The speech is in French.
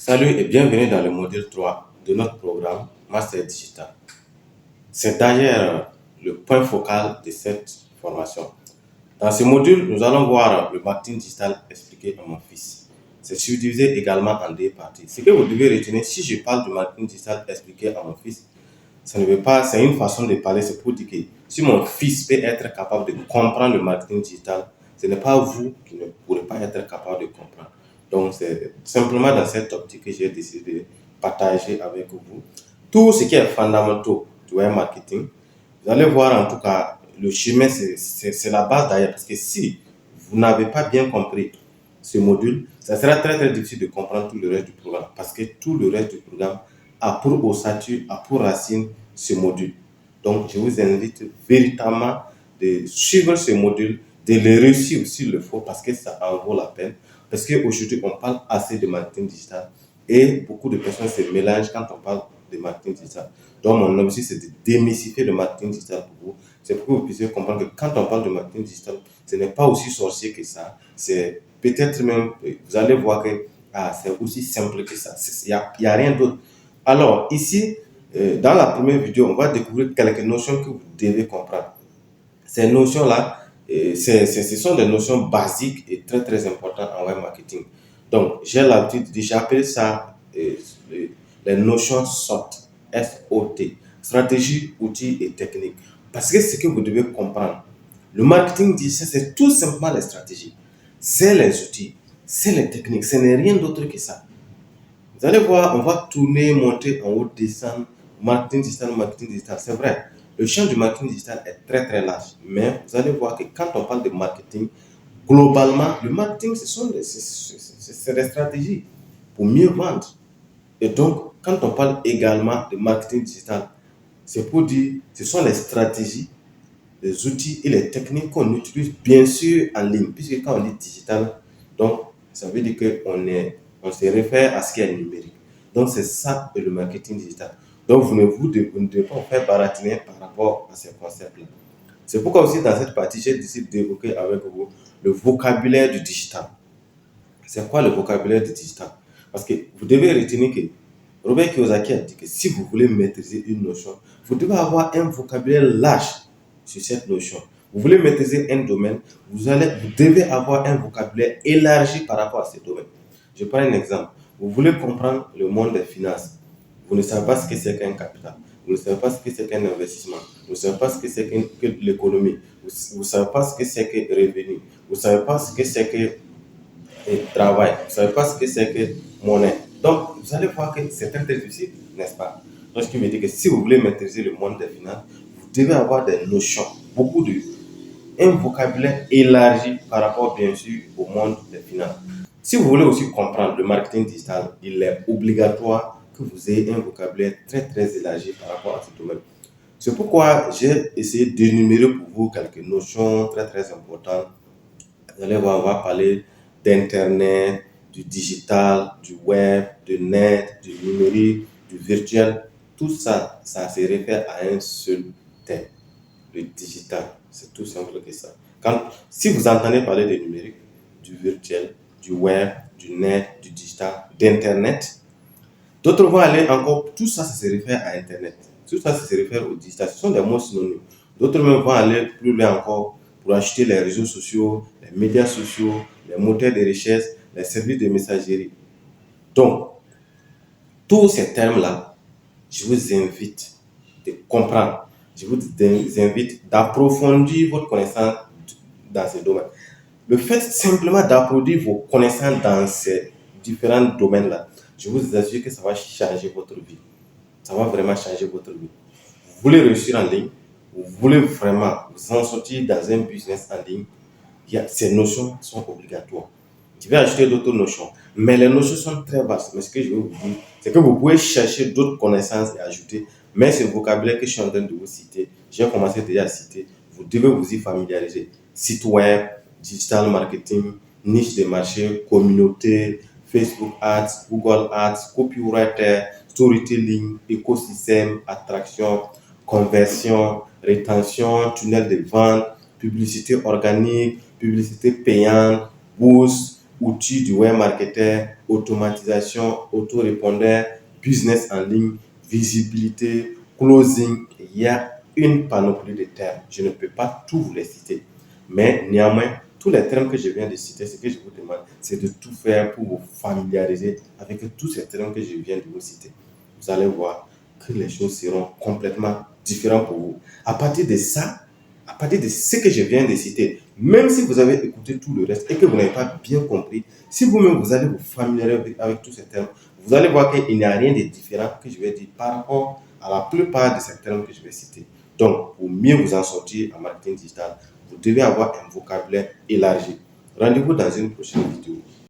Salut et bienvenue dans le module 3 de notre programme Master Digital. C'est d'ailleurs le point focal de cette formation. Dans ce module, nous allons voir le marketing digital expliqué à mon fils. C'est subdivisé également en deux parties. Ce que vous devez retenir, si je parle du marketing digital expliqué à mon fils, ça ne veut pas, c'est une façon de parler, c'est pour dire que si mon fils peut être capable de comprendre le marketing digital, ce n'est pas vous qui ne pourrez pas être capable de comprendre. Donc, c'est simplement dans cette optique que j'ai décidé de partager avec vous tout ce qui est fondamental du web marketing. Vous allez voir en tout cas, le chemin, c'est la base d'ailleurs, parce que si vous n'avez pas bien compris ce module, ça sera très très difficile de comprendre tout le reste du programme, parce que tout le reste du programme a pour ossature, a pour racine ce module. Donc, je vous invite véritablement de suivre ce module, de le réussir s'il le faut, parce que ça en vaut la peine. Parce qu'aujourd'hui, on parle assez de marketing digital et beaucoup de personnes se mélangent quand on parle de marketing digital. Donc, mon objectif, c'est de démystifier le marketing digital pour vous. C'est pour que vous puissiez comprendre que quand on parle de marketing digital, ce n'est pas aussi sorcier que ça. C'est peut-être même, vous allez voir que c'est aussi simple que ça. Il y a rien d'autre. Alors, ici, dans la première vidéo, on va découvrir quelques notions que vous devez comprendre. Ces notions-là, ce sont des notions basiques et très très importantes en web marketing. Donc, j'ai l'habitude de j'appelle ça les notions SWOT, S-O-T, stratégie, outils et techniques. Parce que ce que vous devez comprendre, le marketing digital, c'est tout simplement les stratégies, c'est les outils, c'est les techniques, ce n'est rien d'autre que ça. Vous allez voir, on va tourner, monter en haut, descendre, marketing digital, c'est vrai. Le champ du marketing digital est très très large, mais vous allez voir que quand on parle de marketing, globalement, le marketing, c'est des stratégies pour mieux vendre. Et donc, quand on parle également de marketing digital, c'est pour dire, ce sont les stratégies, les outils et les techniques qu'on utilise bien sûr en ligne, puisque quand on dit digital, donc ça veut dire on se réfère à ce qui est numérique. Donc c'est ça le marketing digital. Donc vous ne devez pas vous faire baratiner par rapport à ces concepts-là. C'est pourquoi aussi dans cette partie, j'ai décidé d'évoquer avec vous le vocabulaire du digital. C'est quoi le vocabulaire du digital? Parce que vous devez retenir que Robert Kiyosaki a dit que si vous voulez maîtriser une notion, vous devez avoir un vocabulaire large sur cette notion. Vous voulez maîtriser un domaine, vous devez avoir un vocabulaire élargi par rapport à ce domaine. Je prends un exemple. Vous voulez comprendre le monde des finances. Vous ne savez pas ce que c'est qu'un capital. Vous ne savez pas ce que c'est qu'un investissement. Vous ne savez pas ce que c'est que l'économie. Vous ne savez pas ce que c'est que revenu. Vous ne savez pas ce que c'est que travail. Vous ne savez pas ce que c'est que monnaie. Donc, vous allez voir que c'est très difficile, n'est-ce pas? Donc, ce qui veut dire que si vous voulez maîtriser le monde des finances, vous devez avoir des notions, un vocabulaire élargi par rapport, bien sûr, au monde des finances. Si vous voulez aussi comprendre le marketing digital, il est obligatoire que vous ayez un vocabulaire très, très élargi par rapport à ce domaine. C'est pourquoi j'ai essayé d'énumérer pour vous quelques notions très, très importantes. Vous allez voir, on va parler d'Internet, du digital, du web, du net, du numérique, du virtuel. Tout ça, ça se réfère à un seul thème, le digital. C'est tout simple que ça. Si vous entendez parler du numérique, du virtuel, du web, du net, du digital, d'Internet, d'autres vont aller encore, tout ça, ça se réfère à Internet. Tout ça, ça se réfère au digital. Ce sont des mots synonymes. D'autres même vont aller plus loin encore pour acheter les réseaux sociaux, les médias sociaux, les moteurs de recherche, les services de messagerie. Donc, tous ces termes-là, je vous invite de comprendre. Je vous invite d'approfondir votre connaissance dans ce domaine. Le fait simplement d'approfondir vos connaissances dans ces différents domaines-là, je vous assure que ça va changer votre vie. Ça va vraiment changer votre vie. Vous voulez réussir en ligne, vous voulez vraiment vous en sortir dans un business en ligne, ces notions sont obligatoires. Je vais ajouter d'autres notions, mais les notions sont très vastes. Mais ce que je veux vous dire, c'est que vous pouvez chercher d'autres connaissances et ajouter, mais ce vocabulaire que je suis en train de vous citer, j'ai commencé déjà à citer, vous devez vous y familiariser. Site web, digital marketing, niche de marché, communauté, Facebook Ads, Google Ads, copywriter, storytelling, écosystème, attraction, conversion, rétention, tunnel de vente, publicité organique, publicité payante, boost, outils du web marketer, automatisation, autorépondeur, business en ligne, visibilité, closing. Il y a une panoplie de termes. Je ne peux pas tous vous les citer. Mais néanmoins, tous les termes que je viens de citer, ce que je vous demande, c'est de tout faire pour vous familiariser avec tous ces termes que je viens de vous citer. Vous allez voir que les choses seront complètement différentes pour vous. À partir de ça, à partir de ce que je viens de citer, même si vous avez écouté tout le reste et que vous n'avez pas bien compris, si vous-même vous allez vous familiariser avec tous ces termes, vous allez voir qu'il n'y a rien de différent que je vais dire par rapport à la plupart de ces termes que je vais citer. Donc, pour mieux vous en sortir en marketing digital, vous devez avoir un vocabulaire élargi. Rendez-vous dans une prochaine vidéo.